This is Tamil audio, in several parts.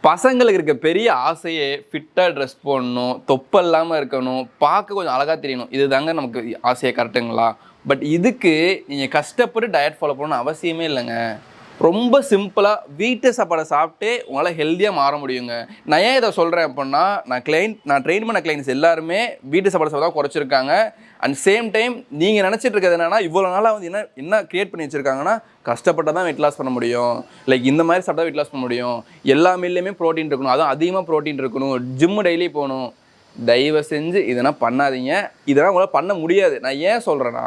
பசங்களுக்கு இருக்க பெரிய ஆசையே ஃபிட்டாக ட்ரெஸ் போடணும், தொப்பை இல்லாமல் இருக்கணும், பார்க்க கொஞ்சம் அழகாக தெரியணும். இது தாங்க நமக்கு ஆசையே, கரெக்டுங்களா? பட் இதுக்கு நீங்கள் கஷ்டப்பட்டு டயட் ஃபாலோ பண்ணணும்னு அவசியமே இல்லைங்க. ரொம்ப சிம்பிளாக வீட்டு சாப்பாடை சாப்பிட்டே உங்களால் ஹெல்த்தியாக மாற முடியுங்க. நான் ஏன் இதை சொல்கிறேன் அப்படின்னா, நான் ட்ரெயின் பண்ண கிளைண்ட்ஸ் எல்லாருமே வீட்டு சாப்பாடு சாப்பிட தான் குறைச்சிருக்காங்க. அண்ட் சேம் டைம் நீங்கள் நினச்சிட்டு இருக்கிறது என்னென்னா, இவ்வளோ நாளாக வந்து என்ன க்ரியேட் பண்ணி வச்சுருக்காங்கன்னா, கஷ்டப்பட்டால் தான் வெயிட் லாஸ் பண்ண முடியும், லைக் இந்த மாதிரி சாப்பிட்டா வெயிட் லாஸ் பண்ண முடியும், எல்லா மீல்லையுமே ப்ரோட்டீன் இருக்கணும், அதுவும் அதிகமாக ப்ரோட்டீன் இருக்கணும், ஜிம்மு டெய்லி போகணும். தயவு செஞ்சு இதெல்லாம் பண்ணாதீங்க. இதெல்லாம் உங்களால் பண்ண முடியாது. நான் ஏன் சொல்கிறேன்னா,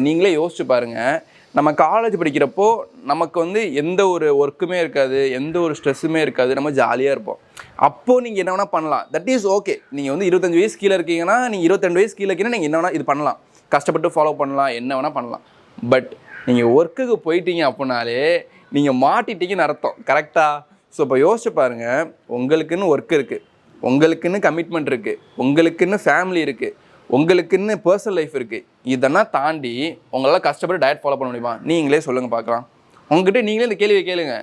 நீங்களே யோசிச்சு பாருங்கள். நம்ம காலேஜ் படிக்கிறப்போ நமக்கு வந்து எந்த ஒரு ஒர்க்குமே இருக்காது, எந்த ஒரு ஸ்ட்ரெஸ்ஸுமே இருக்காது, நம்ம ஜாலியாக இருப்போம். அப்போது நீங்கள் என்ன வேணால் பண்ணலாம், தட் இஸ் ஓகே. நீங்கள் வந்து 25 வயசு கீழே இருக்கீங்கன்னா, நீங்கள் 22 வயசு கீழே இருக்கீங்கன்னா நீங்கள் என்ன வேணால் இது பண்ணலாம், கஷ்டப்பட்டு ஃபாலோ பண்ணலாம், என்ன வேணால் பண்ணலாம். பட் நீங்கள் ஒர்க்குக்கு போயிட்டீங்க அப்படின்னாலே நீங்கள் மாட்டிட்டீங்கன்னு அர்த்தம், கரெக்டாக? ஸோ இப்போ யோசிச்சு பாருங்கள், உங்களுக்குன்னு ஒர்க் இருக்குது, உங்களுக்குன்னு கமிட்மெண்ட் இருக்குது, உங்களுக்குன்னு ஃபேமிலி இருக்குது, உங்களுக்குன்னு பர்சனல் லைஃப் இருக்குது. இதெல்லாம் தாண்டி உங்களால் கஷ்டப்பட்டு டயட் ஃபாலோ பண்ண முடியுமா? நீங்களே சொல்லுங்கள் பார்க்கலாம். உங்ககிட்ட நீங்களே இந்த கேள்வியை கேளுங்க.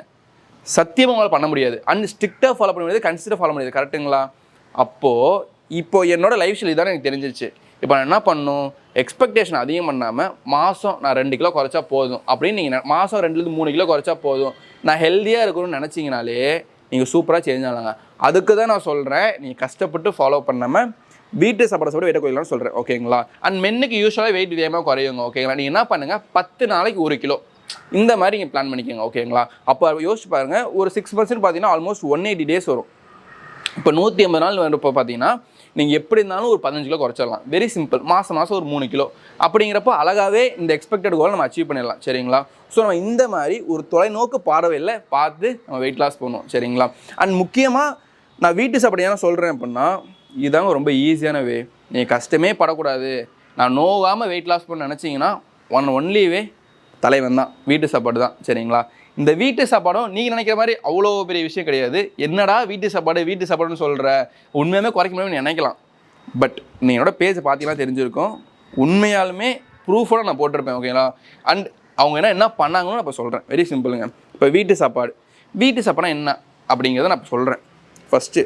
சத்தியமாக உங்களால் பண்ண முடியாது. அண்ட் ஸ்ட்ரிக்டாக ஃபாலோ பண்ண முடியாது, கன்சிடர் ஃபாலோ முடியாது, கரெக்டுங்களா? இப்போது என்னோடய லைஃப் ஸ்டைல் இதானே எனக்கு தெரிஞ்சிருச்சு. இப்போ நான் என்ன பண்ணணும், எக்ஸ்பெக்டேஷன் அதிகம் பண்ணாமல் மாதம் நான் 2 கிலோ குறைச்சா போதும் அப்படின்னு நீங்கள் மாதம் 2லேருந்து 3 கிலோ குறைச்சா போதும், நான் ஹெல்த்தியாக இருக்கணும்னு நினச்சிங்கனாலே நீங்கள் சூப்பராக சேஞ்ச் ஆகலாங்க. அதுக்கு தான் நான் சொல்கிறேன், நீங்கள் கஷ்டப்பட்டு ஃபாலோ பண்ணாமல் வீட்டு சாப்பாடை சாப்பிட வெயிட்டை குறையலாம்னு சொல்கிறேன், ஓகேங்களா? அண்ட் மென்னுக்கு யூஸ்வலாக வெயிட் வேகமாக குறையுங்க, ஓகேங்களா? நீங்கள் என்ன பண்ணுங்கள், 10 நாளைக்கு 1 கிலோ இந்த மாதிரி நீங்கள் பிளான் பண்ணிக்கோங்க, ஓகேங்களா? அப்போ யோசிச்சு பாருங்கள், ஒரு 6% பார்த்தீங்கன்னா ஆல்மோஸ்ட் 180 டேஸ் வரும். இப்போ 180 நாள் வரப்போ பார்த்தீங்கன்னா நீங்கள் எப்படி இருந்தாலும் ஒரு 15 கிலோ குறைச்சிடலாம். Very simple. மாதம் ஒரு 3 கிலோ அப்படிங்கிறப்போ அழகாகவே இந்த எக்ஸ்பெக்டட் கோலை நம்ம அச்சீவ் பண்ணிடலாம், சரிங்களா? ஸோ நம்ம இந்த மாதிரி ஒரு தொலைநோக்கு பார்வையில் பார்த்து நம்ம வெயிட் லாஸ் பண்ணுவோம், சரிங்களா? அண்ட் முக்கியமாக நான் வீட்டு சாப்பாடு ஏன்னா சொல்கிறேன் அப்படின்னா, இதுதாங்க ரொம்ப ஈஸியான வே. நீங்கள் கஷ்டமே படக்கூடாது, நான் நோகாமல் வெயிட் லாஸ் பண்ண நினச்சிங்கன்னா ஒன்லி வே தலைவன் தான், வீட்டு சாப்பாடு தான், சரிங்களா? இந்த வீட்டு சாப்பாடும் நீங்கள் நினைக்கிற மாதிரி அவ்வளோ பெரிய விஷயம் கிடையாது. என்னடா வீட்டு சாப்பாடுன்னு சொல்கிற, உண்மையுமே குறைக்க முடியும்னு நினைக்கலாம். பட் நீ என்னோட பேஜை பார்த்தீங்கன்னா தெரிஞ்சிருக்கும், உண்மையாலுமே ப்ரூஃபோடு நான் போட்டிருப்பேன், ஓகேங்களா? அண்ட் அவங்க என்ன பண்ணாங்கன்னு நான் இப்போ சொல்கிறேன். வெரி சிம்பிளுங்க. இப்போ வீட்டு சாப்பாடுனா என்ன அப்படிங்கிறத நான் இப்போ சொல்கிறேன். ஃபஸ்ட்டு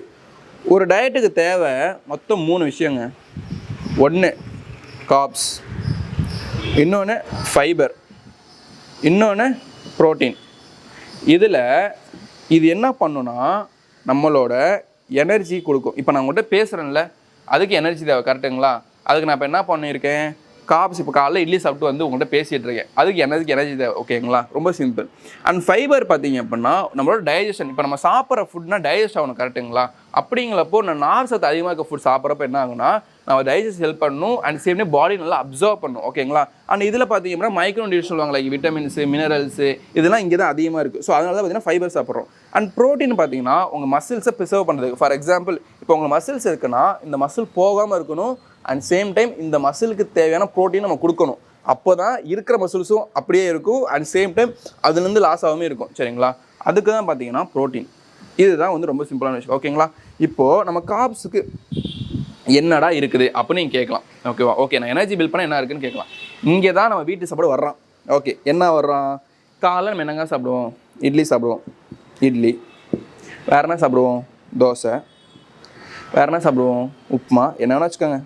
ஒரு டயட்டுக்கு தேவை மொத்தம் 3 விஷயங்க. 1 கார்ப்ஸ், இன்னொன்று ஃபைபர், இன்னொன்று ப்ரோட்டீன். இது என்ன பண்ணுன்னா நம்மளோட எனர்ஜி கொடுக்கும். இப்போ நான் உங்கள்கிட்ட பேசுகிறேன்ல, அதுக்கு எனர்ஜி தேவை, கரெக்டுங்களா? அதுக்கு நான் இப்போ என்ன பண்ணியிருக்கேன், கார்ப்ஸ். இப்போ காலைல இட்லி சாப்பிட்டு வந்து உங்கள்கிட்ட பேசிகிட்டு இருக்கேன், அதுக்கு எனர்ஜி தேவை, ஓகேங்களா? ரொம்ப சிம்பிள். அண்ட் ஃபைபர் பார்த்தீங்க அப்படின்னா நம்மளோட டைஜஷன். இப்போ நம்ம சாப்பிட்ற ஃபுட்னா டைஜஸ்ட் ஆகணும், கரெக்டுங்களா? அப்படிங்கிறப்போ நான் நார் சத்து அதிகமாக இருக்க ஃபுட் சாப்பிட்றப்ப என்ன ஆகுனா, நம்ம டைஜஸ்ட் ஹெல்ப் பண்ணணும், அண்ட் சேம்னே பாடி நல்லா அப்சர்வ் பண்ணணும், ஓகேங்களா? அண்ட் இதில் பார்த்தீங்க அப்படின்னா மைக்ரோ நியூட்ரியன்ஸ் சொல்லுவாங்க, லைக் விட்டமின்ஸு, மினரல்ஸு, இதெல்லாம் இங்கே தான் அதிகமாக இருக்குது. ஸோ அதனால தான் பார்த்தீங்கன்னா ஃபைபர் சாப்பிட்றோம். அண்ட் ப்ரோட்டீன் பார்த்தீங்கன்னா உங்கள் மசில்ஸை ப்ரிசர்வ் பண்ணுறதுக்கு. ஃபார் எக்ஸாம்பிள், இப்போ உங்கள் மசில்ஸ் இருக்குன்னா இந்த மசில் போகாமல் இருக்கணும், அண்ட் சேம் டைம் இந்த மசிலுக்கு தேவையான ப்ரோட்டீன் நம்ம கொடுக்கணும். அப்போ தான் இருக்கிற மசில்ஸும் அப்படியே இருக்கும், அண்ட் சேம் டைம் அதுலேருந்து லாஸ் ஆகாமல் இருக்கும், சரிங்களா? அதுக்கு தான் பார்த்தீங்கன்னா ப்ரோட்டீன். இதுதான் வந்து ரொம்ப சிம்பிளான விஷயம், ஓகேங்களா? இப்போது நம்ம கார்ப்ஸுக்கு என்னடா இருக்குது அப்படின்னு நீங்கள் கேட்கலாம், ஓகேவா? ஓகே, நான் எனர்ஜி பில்ட் பண்ண என்ன இருக்குதுன்னு கேட்கலாம். இங்கே தான் நம்ம வீட்டு சாப்பாடு வர்றோம். ஓகே, என்ன வர்றோம்? காலைல நம்ம என்னங்க சாப்பிடுவோம்? இட்லி சாப்பிடுவோம். இட்லி. வேறு என்ன சாப்பிடுவோம்? தோசை. வேறு என்ன சாப்பிடுவோம்? உப்புமா. என்ன வேணா வச்சுக்கோங்க,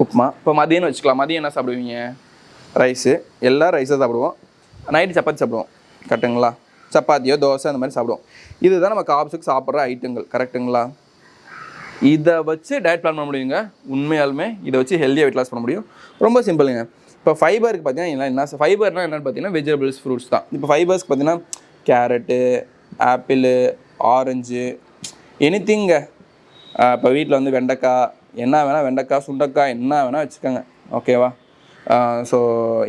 உப்புமா. இப்போ மதியம்னு வச்சுக்கலாம். மதியம் என்ன சாப்பிடுவீங்க? ரைஸு. எல்லாம் ரைஸாக சாப்பிடுவோம். நைட்டு சப்பாத்தி சாப்பிடுவோம், கரெக்டுங்களா? சப்பாத்தியோ தோசை அந்த மாதிரி சாப்பிடுவோம். இதுதான் நம்ம கார்ப்ஸுக்கு சாப்பிட்ற ஐட்டங்கள், கரெக்டுங்களா? இதை வச்சு டயட் பிளான் பண்ண முடியுங்க. உண்மையாலுமே இதை வச்சு ஹெல்த்தியாக வெயிட் லாஸ் பண்ண முடியும். ரொம்ப சிம்பிளுங்க. இப்போ ஃபைபருக்கு பார்த்தீங்கன்னா என்ன ஃபைபர்னால் என்னென்னு பார்த்தீங்கன்னா வெஜிடபிள்ஸ், ஃப்ரூட்ஸ் தான். இப்போ ஃபைபர்ஸ்க்கு பார்த்தீங்கன்னா கேரட்டு, ஆப்பிள், ஆரஞ்சு, எனிதிங்க. இப்போ வீட்டில் வந்து வெண்டைக்காய், என்ன வேணால், வெண்டைக்காய், சுண்டைக்காய், என்ன வேணால் வச்சுக்கோங்க, ஓகேவா? ஸோ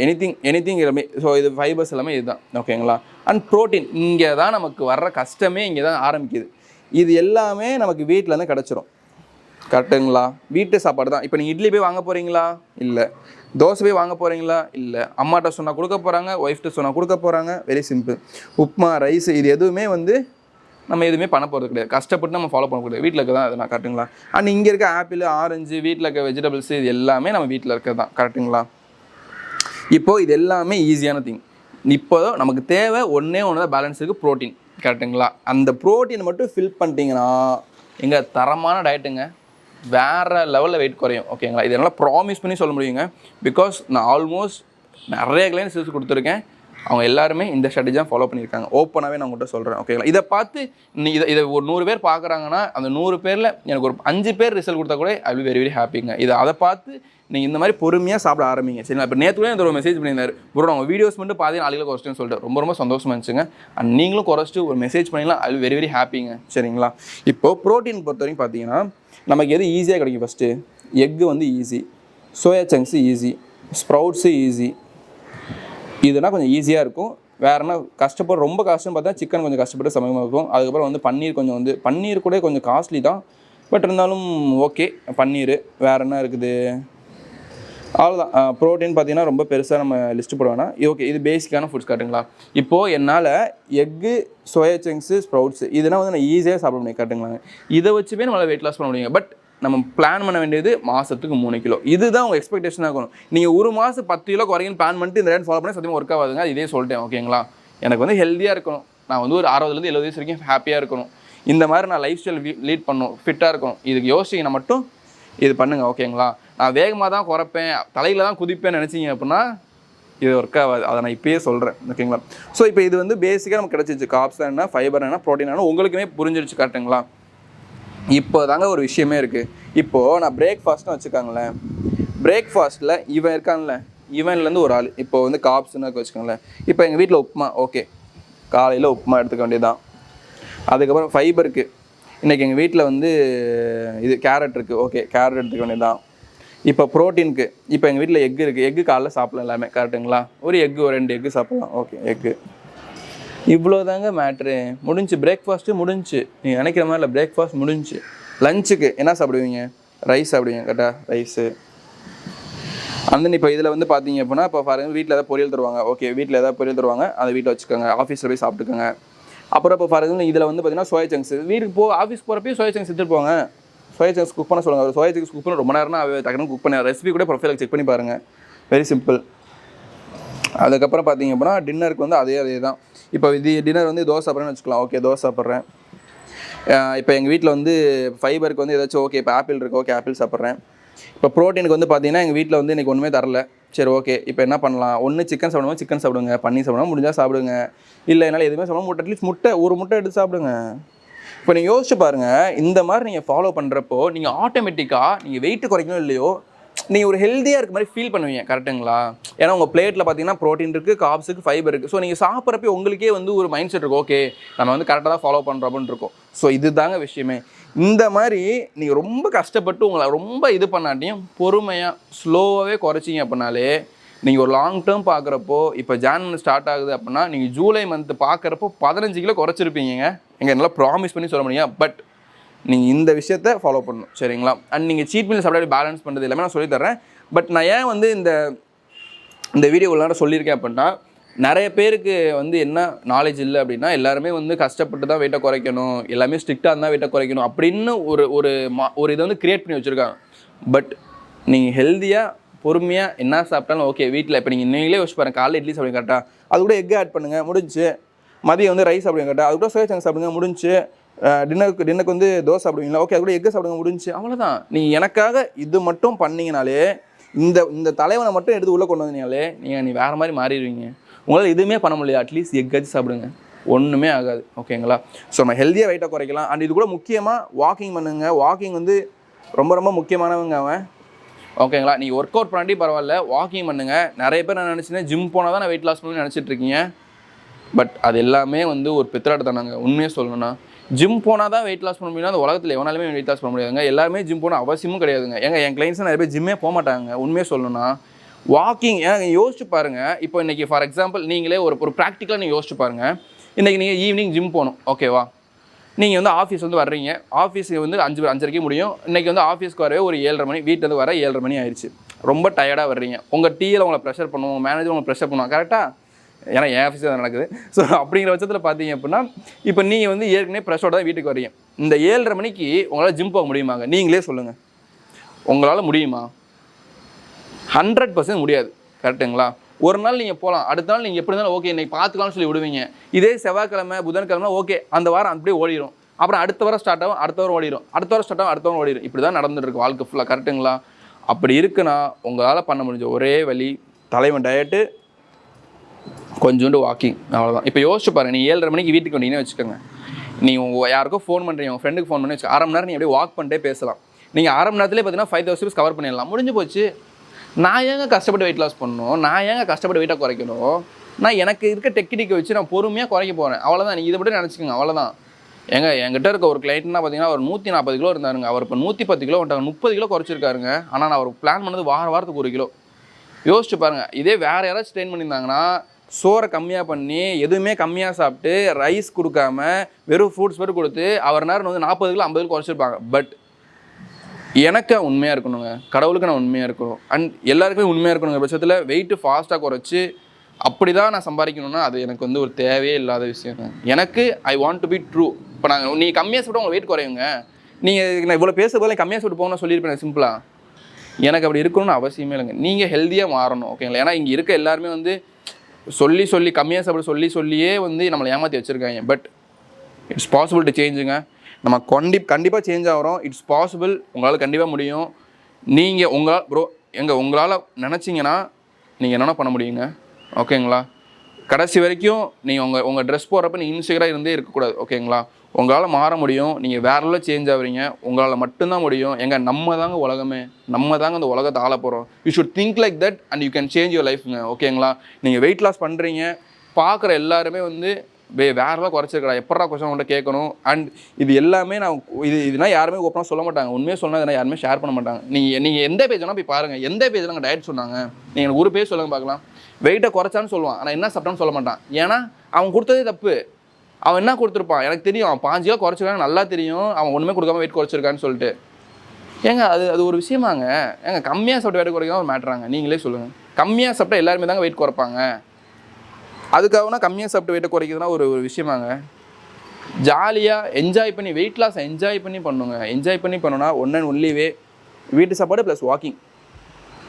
எனிதிங் எல்லாமே. ஸோ இது ஃபைபர்ஸ் எல்லாமே இதுதான், ஓகேங்களா? அண்ட் ப்ரோட்டீன், இங்கே தான் நமக்கு வர்ற கஷ்டமே, இங்கே தான் ஆரம்பிக்குது. இது எல்லாமே நமக்கு வீட்டிலேருந்து கிடச்சிரும், கரெக்டுங்களா? வீட்டு சாப்பாடு தான். இப்போ நீங்கள் இட்லி போய் வாங்க போகிறீங்களா? இல்லை. தோசை போய் வாங்க போகிறீங்களா? இல்லை. அம்மாட்ட சொன்னால் கொடுக்க போகிறாங்க, ஒய்ஃப்ட்ட சொன்னால் கொடுக்க போகிறாங்க. Very simple. உப்புமா, ரைஸ், இது எதுவுமே வந்து நம்ம எதுவுமே பண்ண போகிறது கிடையாது, கஷ்டப்பட்டு நம்ம ஃபாலோ பண்ணக்கூடாது. வீட்டில் இருக்க தான் அது நான், கரெக்டுங்களா? அண்ட் இங்கே இருக்க ஆப்பிள், ஆரஞ்சு, வீட்டில் இருக்க வெஜிடபிள்ஸ், இது எல்லாமே நம்ம வீட்டில் இருக்கிறது தான், கரெக்டுங்களா? இப்போது இது எல்லாமே ஈஸியான திங். இப்போ நமக்கு தேவை ஒன்று தான் பேலன்ஸ் இருக்குது, ப்ரோட்டீன். கரெக்டுங்களா? அந்த ப்ரோட்டீன் மட்டும் ஃபில் பண்ணிட்டீங்கன்னா எங்கள் தரமான டயட்டுங்க, வேறு லெவலில் வெயிட் குறையும். ஓகேங்களா? இதனால் ப்ராமிஸ் பண்ணி சொல்ல முடியுங்க. பிகாஸ் நான் ஆல்மோஸ்ட் நிறைய கிளைண்ட்ஸ் ரிசல்ட் கொடுத்துருக்கேன். அவங்க எல்லாருமே இந்த ஸ்ட்ராட்டஜி தான் ஃபாலோ பண்ணியிருக்காங்க. ஓப்பனாகவே நான் உங்கள்கிட்ட சொல்கிறேன். ஓகேங்களா? இதை பார்த்து இதை ஒரு 100 பேர் பார்க்குறாங்கன்னா அந்த 100 பேரில் எனக்கு ஒரு 5 பேர் ரிசல்ட் கொடுத்தா கூட ஐ வில் வெரி வெரி ஹாப்பிங்க. அதை பார்த்து நீங்கள் இந்த மாதிரி பொறுமையாக சாப்பிட ஆரம்பிங்க. சரிங்களா? இப்போ நேற்று கூட ஒரு மெசேஜ் பண்ணியிருந்தார், ப்ரோ அவங்க வீடியோஸ் மட்டும் பாதி 4 கிலோ குறைச்சிட்டுன்னு சொல்லிட்டு ரொம்ப ரொம்ப சந்தோஷமாக இருந்துச்சுங்க. அண்ட் நீங்களும் குறைச்சிட்டு ஒரு மெசேஜ் பண்ணிக்கலாம், ஐ வில் வெரி வெரி ஹாப்பிங்க. சரிங்களா? இப்போது ப்ரோட்டீன் பொறுத்த வரைக்கும் பார்த்தீங்கன்னா நமக்கு எது ஈஸியாக கிடைக்கும்? ஃபஸ்ட்டு எக்கு வந்து easy, soya chunks easy, sprouts easy. இதுனா கொஞ்சம் ஈஸியாக இருக்கும். வேறு என்ன கஷ்டப்பட்டு ரொம்ப கஷ்டம் பார்த்தா சிக்கன் கொஞ்சம் கஷ்டப்பட்டு சமயமாக இருக்கும். அதுக்கப்புறம் வந்து பன்னீர் கொஞ்சம் வந்து பன்னீர் கூட கொஞ்சம் காஸ்ட்லி தான், பட் இருந்தாலும் ஓகே பன்னீர். வேறு என்ன இருக்குது? அவ்வளோதான். ப்ரோட்டீன் பார்த்தீங்கன்னா ரொம்ப பெருசாக நம்ம லிஸ்ட்டு போட வேணாம். ஓகே, இது பேசிக்கான ஃபுட்ஸ் காட்டுங்களா? இப்போது என்னால் எக்கு, சோயா சங்க்ஸு, ஸ்ப்ரவுட்ஸு இதெல்லாம் வந்து நான் ஈஸியாக சாப்பிட முடியும். காட்டுங்களாங்க, இதை வச்சுமே நம்மளால் வெயிட் லாஸ் பண்ண முடியுங்க. பட் நம்ம பிளான் பண்ண வேண்டியது மாதத்துக்கு 3 கிலோ. இதுதான் உங்கள் எக்ஸ்பெக்டேஷனாக இருக்கணும். நீங்கள் ஒரு மாதம் 10 கிலோ குறைங்கன்னு பிளான் பண்ணிட்டு இந்த ரேட் ஃபாலோ பண்ணி சத்தியமாக ஒர்க் ஆகாதுங்க. இதே சொல்லிட்டேன். ஓகேங்களா? எனக்கு வந்து ஹெல்த்தியாக இருக்கணும், நான் வந்து ஒரு 60 70 வயசு வரைக்கும் ஹாப்பியாக இருக்கணும், இந்த மாதிரி நான் லைஃப் ஸ்டைல் லீட் பண்ணணும், ஃபிட்டாக இருக்கணும். இதுக்கு யோசிச்சிங்கன்னா மட்டும் இது பண்ணுங்கள். ஓகேங்களா? நான் வேகமாக தான் குறைப்பேன், தலையில் தான் குதிப்பேன்னு நினச்சிங்க அப்படின்னா இது ஒர்க் ஆகாது. அதை நான் இப்போயே சொல்கிறேன். ஓகேங்களா? ஸோ இப்போ இது வந்து பேசிக்காக நமக்கு கிடச்சிச்சு. கார்ப்ஸ் என்ன, ஃபைபர் என்ன, ப்ரோட்டீன் என்ன உங்களுக்குமே புரிஞ்சிருச்சு. கரெக்டுங்களா? இப்போ தாங்க ஒரு விஷயமே இருக்குது. இப்போது நான் பிரேக்ஃபாஸ்ட்னு வச்சுக்காங்களேன். பிரேக்ஃபாஸ்ட்டில் இவன் இருக்கான்ல, இவன்லேருந்து ஒரு ஆள் இப்போ வந்து கார்ப்ஸ்னு வச்சுக்கோங்களேன். இப்போ எங்கள் வீட்டில் உப்புமா, ஓகே காலையில் உப்புமா எடுத்துக்க வேண்டியதுதான். அதுக்கப்புறம் ஃபைபருக்கு இன்றைக்கி எங்கள் வீட்டில் வந்து இது கேரட் இருக்குது, ஓகே கேரட் எடுத்துக்க வேண்டியதுதான். இப்போ ப்ரோட்டீனுக்கு இப்போ எங்கள் வீட்டில் எக்கு இருக்குது, எக்கு காலைல சாப்பிடலாம் எல்லாமே. கரெக்டுங்களா? ஒரு எக்கு, ஒரு 2 எக்கு சாப்பிட்லாம். Okay egg. இவ்வளோ தாங்க மேட்ரு. முடிஞ்சு. பிரேக்ஃபாஸ்ட்டு முடிஞ்சு. நீங்கள் நினைக்கிற மாதிரி இல்லை, பிரேக்ஃபாஸ்ட் முடிஞ்சு. லஞ்சுக்கு என்ன சாப்பிடுவீங்க? ரைஸ் சாப்பிடுவீங்க. கரெக்டாக ரைஸு. அந்த இப்போ இதில் வந்து பார்த்தீங்க அப்படின்னா இப்போ ஃபார் வீட்டில் ஏதாவது பொரியல் தருவாங்க, ஓகே வீட்டில் ஏதாவது பொரியல் தருவாங்க, அதை வீட்டில் வச்சுக்கோங்க, ஆஃபீஸில் போய் சாப்பிட்டுக்கோங்க. அப்புறம் இப்போ ஃபார் எக்ஸாம்பிள் இதில் வந்து பார்த்தீங்கன்னா சோயா சங்க்ஸ் வீட்டுக்கு ஆஃபீஸ் போகிறப்பையும் சோயா சங்க்ஸ் எடுத்துகிட்டு போங்க. சோயா சங்க்ஸ் குக் பண்ண சொல்லுங்கள். சோயா சங்க்ஸ் குக் பண்ண ரொம்ப நேரம்னா டக்குனு குக் பண்ண ரெசிபி கூட ப்ரொஃபைலுக்கு செக் பண்ணி பாருங்கள். Very simple. அதுக்கப்புறம் பார்த்தீங்க அப்படின்னா டின்னருக்கு வந்து அதே தான். இப்போ இது டின்னர் வந்து தோசை சாப்பிட்றேன்னு வச்சுக்கலாம், ஓகே தோசை சாப்பிட்றேன். இப்போ எங்கள் வீட்டில் வந்து ஃபைபருக்கு வந்து ஏதாச்சும் ஓகே இப்போ ஆப்பிள் இருக்குது, ஓகே ஆப்பிள் சாப்பிட்றேன். இப்போ ப்ரோட்டீனுக்கு வந்து பார்த்தீங்கன்னா எங்கள் வீட்டில் வந்து இன்றைக்கி ஒன்றுமே தரல, சரி ஓகே இப்போ என்ன பண்ணலாம்? ஒன்று சிக்கன் சாப்பிடுவோம், சிக்கன் சாப்பிடுங்க, பன்னீர் சாப்பிடுவோம், முடிஞ்சால் சாப்பிடுங்க. இல்லை என்னால் எதுவுமே சாப்பிட அட்லீஸ்ட் ஒரு முட்டை எடுத்து சாப்பிடுங்க. இப்போ நீங்கள் யோசிச்சு பாருங்கள், இந்த மாதிரி நீங்கள் ஃபாலோ பண்ணுறப்போ நீங்கள் ஆட்டோமேட்டிக்காக நீங்கள் வெயிட்டு குறைக்கணும் இல்லையோ நீங்கள் ஒரு ஹெல்த்தியாக இருக்க மாதிரி ஃபீல் பண்ணுவீங்க. கரெக்டுங்களா? ஏன்னா உங்கள் பிளேட்டில் பார்த்தீங்கன்னா ப்ரோட்டீன் இருக்குது, கார்ப்ஸுக்கு, ஃபைபர் இருக்குது. ஸோ நீங்கள் சாப்பிட்றப்ப உங்களுக்கே வந்து ஒரு மைண்ட் செட் இருக்கும், ஓகே நம்ம வந்து கரெக்டாக தான் ஃபாலோ பண்ணுறோம்னு இருக்கும். ஸோ இது தாங்க விஷயமே. இந்த மாதிரி நீங்கள் ரொம்ப கஷ்டப்பட்டு உங்களை ரொம்ப இது பண்ணாட்டியும் பொறுமையாக ஸ்லோவாகவே குறைச்சிங்க அப்படின்னாலே நீங்கள் ஒரு லாங் டேர்ம் பார்க்குறப்போ இப்போ ஜான்வரி ஸ்டார்ட் ஆகுது அப்படின்னா நீங்கள் ஜூலை மந்த் பார்க்குறப்போ 15 கிலோ குறைச்சிருப்பீங்க. எங்கள் என்னால் ப்ராமிஸ் பண்ணி சொல்ல முடியும். பட் நீங்கள் இந்த விஷயத்தை ஃபாலோ பண்ணணும். சரிங்களா? அண்ட் நீங்கள் சீட் மீல்ஸ் அப்படியே பேலன்ஸ் பண்ணுறது எல்லாமே நான் சொல்லித்தரேன். பட் நான் ஏன் வந்து இந்த வீடியோ உள்ளார சொல்லியிருக்கேன் அப்படின்னா நிறைய பேருக்கு வந்து என்ன நாலேஜ் இல்லை அப்படின்னா எல்லாருமே வந்து கஷ்டப்பட்டு தான் வெயிட்டை குறைக்கணும், எல்லாமே ஸ்ட்ரிக்டாக இருந்தால் வெயிட்டை குறைக்கணும் அப்படின்னு ஒரு இதை வந்து க்ரியேட் பண்ணி வச்சுருக்காங்க. பட் நீங்கள் ஹெல்த்தியாக பொறுமையாக என்ன சாப்பிட்டாலும் ஓகே. வீட்டில் இப்போ நீங்கள் நீங்களே யோசிச்சு பாருங்கள், காலையில் இட்லி சாப்பிடுங்க கரெக்டாக, அது கூட எக் ஆட் பண்ணுங்கள் முடிஞ்சு. மதியம் வந்து ரைஸ் சாப்பிடுங்க கரெக்டாக, அது கூட சோயா சங்க்ஸ் சாப்பிடுங்க முடிஞ்சு. டின்னருக்கு வந்து தோசை சாப்பிடுவீங்களா, ஓகே அது கூட எக்கு சாப்பிடுங்க முடிஞ்சு. அவ்வளோதான். நீங்கள் எனக்காக இது மட்டும் பண்ணிங்கனாலே இந்த தலைவனை மட்டும் எடுத்து உள்ளே கொண்டு வந்தீங்கனாலே நீ வேறு மாதிரி மாறிடுவீங்க. உங்களால் எதுவுமே பண்ண முடியாது. அட்லீஸ்ட் எக்காச்சும் சாப்பிடுங்க, ஒன்றுமே ஆகாது. ஓகேங்களா? ஸோ நம்ம ஹெல்த்தியாக வெயிட்டை குறைக்கலாம். அண்ட் இது கூட முக்கியமாக வாக்கிங் பண்ணுங்கள். வாக்கிங் வந்து ரொம்ப ரொம்ப முக்கியமானவங்க அவன். ஓகேங்களா? நீங்கள் ஒர்க் அவுட் பண்ணாட்டி பரவாயில்ல, வாக்கிங் பண்ணுங்கள். நிறைய பேர் நான் நினச்சினேன் ஜிம் போனால் தான் நான் வெயிட் லாஸ் பண்ணணும்னு நினச்சிட்டு இருக்கீங்க. பட் அது எல்லாமே வந்து ஒரு பித்தலாட்டத்தானாங்க. உண்மையாக சொல்லணும்னா ஜிம் போனால் தான் வெயிட் லாஸ் பண்ண முடியும்னா அந்த உலகத்தில் எவனாலுமே வெயிட் லாஸ் பண்ண முடியாதுங்க. எல்லாருமே ஜிம் போனால் அவசியமும் கிடையாதுங்க. என் கிளைண்ட்ஸ் நிறைய பேர் ஜிம்மே போக மாட்டாங்க. உண்மையாக சொல்லணும்னா வாக்கிங் ஏன்னா யோசிச்சு பாருங்கள். இப்போ இன்றைக்கி ஃபார் எக்ஸாம்பிள் நீங்களே ஒரு ப்ராக்டிக்கலாக நீங்கள் யோசிச்சு பாருங்கள். இன்றைக்கி நீங்கள் ஈவினிங் ஜிம் போகணும், ஓகேவா? நீங்கள் வந்து ஆஃபீஸ் வந்து வர்றீங்க, ஆஃபீஸ் வந்து 5:30 முடியும். இன்றைக்கி வந்து ஆஃபீஸ்க்கு வரவே ஒரு 7:30 மணி, வீட்டிலேருந்து வர 7:30 மணி ஆயிடுச்சு. ரொம்ப டயர்டாக வர்றீங்க. உங்கள் டீயில் உங்களை ப்ரெஷர் பண்ணுவோம், மேனேஜர் உங்களை ப்ரெஷர் பண்ணுவாங்க. கரெக்டாக? ஏன்னா என் ஆஃபீஸில் தான் நடக்குது. ஸோ அப்படிங்கிற பட்சத்தில் பார்த்தீங்க அப்படின்னா இப்போ நீங்கள் வந்து ஏற்கனவே ப்ரெஷரோட தான் வீட்டுக்கு வரீங்க. இந்த 7:30 மணிக்கு உங்களால் ஜிம் போக முடியுமாங்க? நீங்களே சொல்லுங்கள். உங்களால் முடியுமா? 100% முடியாது. கரெக்டுங்களா? ஒரு நாள் நீங்கள் போகலாம், அடுத்த நாள் நீங்கள் எப்படி இருந்தாலும் ஓகே இன்னைக்கு பார்த்துக்கலாம்னு சொல்லி விடுவீங்க. இதே செவ்வாய்க்கிழமை புதன்கிழமை ஓகே அந்த வாரம் அப்படியே ஓடிடும். அப்புறம் அடுத்த வாரம் ஸ்டார்ட் ஆகும், அடுத்த வாரம் ஓடிடும், அடுத்த வாரம் ஸ்டார்ட் ஆகும், அடுத்த வாரம் ஓடிடும். இப்படி தான் நடந்துட்டு இருக்கு வாழ்க்கை ஃபுல்லாக. கரெக்டுங்களா? அப்படி இருக்குன்னா உங்களால் பண்ண முடிஞ்ச ஒரே வழி தலைவன் டயட்டு, கொஞ்சோண்டு வாக்கிங், அவ்வளோதான். இப்போ யோசிச்சு பாருங்க, நீ 7:30 மணிக்கு வீட்டுக்கு வந்தீங்கன்னு வச்சுக்கோங்க. நீங்கள் யாருக்கோ ஃபோன் பண்ணுறீங்க, உங்கள் ஃப்ரெண்டுக்கு ஃபோன் பண்ணி வச்சு 1/2 மணி நேரம் நீ அப்படியே வாக் பண்ணிட்டே பேசலாம். நீங்கள் 1/2 மணி நேரத்துலேயே பார்த்தீங்கன்னா 5000 ஸ்டெப்ஸ் கவர் பண்ணிடலாம். முடிஞ்சு போச்சு. நான் ஏங்க கஷ்டப்பட்டு வெயிட் லாஸ் பண்ணணும்? நான் ஏங்க கஷ்டப்பட்டு வெயிட்டாக குறைக்கணும்? நான் எனக்கு இருக்க டெக்னிக்கை வச்சு நான் பொறுமையாக குறைக்க போகிறேன், அவ்வளோதான். நீங்கள் இதை மட்டும் நினச்சிக்கோங்க, அவ்வளோதான். என்கிட்ட இருக்க ஒரு கிளைண்ட்னா பார்த்தீங்கன்னா அவர் 140 கிலோ இருந்தாருங்க. அவர் இப்போ 110 கிலோ வந்துட்டாங்க, 30 கிலோ குறைச்சிருக்காருங்க. ஆனால் நான் அவர் பிளான் பண்ணது வாரத்துக்கு 1 கிலோ. யோசிச்சு பாருங்கள். இதே வேறு யாராச்சும் ட்ரெயின் பண்ணியிருந்தாங்கன்னா சோறை கம்மியாக பண்ணி எதுவுமே கம்மியாக சாப்பிட்டு ரைஸ் கொடுக்காம வெறும் ஃப்ரூட்ஸ் மட்டும் கொடுத்து அவர் நேரம் வந்து 40 கிலோ 50 கிலோ குறைச்சிருப்பாங்க. பட் எனக்கு உண்மையாக இருக்கணுங்க, கடவுளுக்கு நான் உண்மையாக இருக்கணும், அண்ட் எல்லாருக்குமே உண்மையாக இருக்கணுங்க பட்சத்தில் வெயிட்டு ஃபாஸ்ட்டாக குறைச்சி அப்படி தான் நான் சம்பாதிக்கணும்னா அது எனக்கு வந்து ஒரு தேவையே இல்லாத விஷயங்க. எனக்கு I want to be true. இப்போ நாங்கள் நீங்கள் கம்மியாக சாப்பிட்டு உங்கள் வெயிட் குறையுங்க. நீங்கள் நான் இவ்வளோ பேசும்போது கம்மியாக சாப்பிட்டு போகணும்னு சொல்லியிருப்பேன் சிம்பிளாக. எனக்கு அப்படி இருக்கணும்னு அவசியமே இல்லைங்க. நீங்கள் ஹெல்த்தியாக மாறணும், ஓகேங்களா? ஏன்னா இங்கே இருக்க எல்லாருமே வந்து சொல்லி கம்மியாக சாப்பிட சொல்லியே வந்து நம்மளை ஏமாற்றி வச்சுருக்காங்க. பட் இட்ஸ் பாசிபிள் டு சேஞ்சுங்க. நம்ம கண்டிப்பாக சேஞ்ச் ஆகிறோம். It's possible. உங்களால் கண்டிப்பாக முடியும். நீங்கள் உங்களால் நினச்சிங்கன்னா நீங்கள் என்னென்ன பண்ண முடியுங்க, ஓகேங்களா? கடைசி வரைக்கும் நீங்கள் உங்கள் ட்ரெஸ் போடுறப்ப நீங்கள் இன்செக்யூராக இருந்தே இருக்கக்கூடாது, ஓகேங்களா? உங்களால் மாற முடியும். நீங்கள் வேற லெவலில் சேஞ்ச் ஆகுறீங்க. உங்களால் மட்டும்தான் முடியும். நம்ம தாங்க உலகமே, நம்ம தாங்க அந்த உலகத்தை ஆள போகிறோம். You should think like that and you can change your லைஃப்ங்க, ஓகேங்களா? நீங்கள் வெயிட் லாஸ் பண்ணுறீங்க, பார்க்குற எல்லாருமே வந்து வேறெல்லாம் குறைச்சிருக்கா எப்படா கொஸ்டின் உங்கள்கிட்ட கேட்கணும். அண்ட் இது எல்லாமே நான் இதுனா யாருமே ஓப்பனாக சொல்ல மாட்டாங்க. உண்மையாக சொன்னால் இதெல்லாம் யாருமே ஷேர் பண்ண மாட்டாங்க. நீங்கள் எந்த பேஜ்னா போய் பாருங்கள், எந்த பேஜில் நாங்கள் டயட் சொன்னாங்க நீங்கள் ஒரு பேஜ் சொல்லுங்க பார்க்கலாம். வெயிட்டை குறைச்சான்னு சொல்லுவான், ஆனால் என்ன சாப்பிட்டான்னு சொல்ல மாட்டான். ஏன்னா அவன் கொடுத்ததே தப்பு. அவன் என்ன கொடுத்துருப்பான் எனக்கு தெரியும். அவன் 5 கிலோ குறைச்சிருக்கான்னு நல்லா தெரியும். அவன் ஒன்றுமே கொடுக்காம வெயிட் குறைச்சிருக்கான்னு சொல்லிட்டு ஏங்க அது ஒரு விஷயமாங்க. ஏங்க கம்மியாக சாப்பிட்டு வெயிட் குறைக்காம ஒரு மேட்ராங்க. நீங்களே சொல்லுங்கள். கம்மியாக சாப்பிட்டா எல்லாருமே தாங்க வெயிட் குறைப்பாங்க. அதுக்காகனா கம்மியாக சாப்பிட்டு வெயிட்டை குறைக்கிறதுனா ஒரு விஷயமாங்க. ஜாலியாக என்ஜாய் பண்ணி வெயிட் லாஸ் என்ஜாய் பண்ணி பண்ணுங்க. என்ஜாய் பண்ணி பண்ணோன்னா ஒன்லி வே வீட்டு சாப்பாடு ப்ளஸ் வாக்கிங்.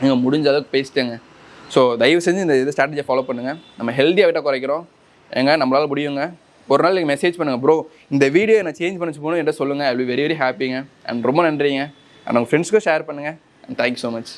நீங்கள் முடிஞ்ச அளவுக்கு பேசிட்டேங்க. ஸோ தயவு செஞ்சு இந்த ஸ்ட்ராட்டஜியை ஃபாலோ பண்ணுங்கள். நம்ம ஹெல்த்தியாக வெயிட்டாக குறைக்கிறோம் நம்மளால் முடியுங்க. ஒரு நாள் நீங்கள் மெசேஜ் பண்ணுங்கள், ப்ரோ இந்த வீடியோ என்ன சேஞ்ச் பண்ணிச்சு போகணும் என்கிட்ட சொல்லுங்கள். I will be very very ஹாப்பிங்க. அண்ட் ரொம்ப நன்றிங்க. அண்ட் உங்கள் ஃப்ரெண்ட்ஸ்க்கும் ஷேர் பண்ணுங்கள். And thank you so much.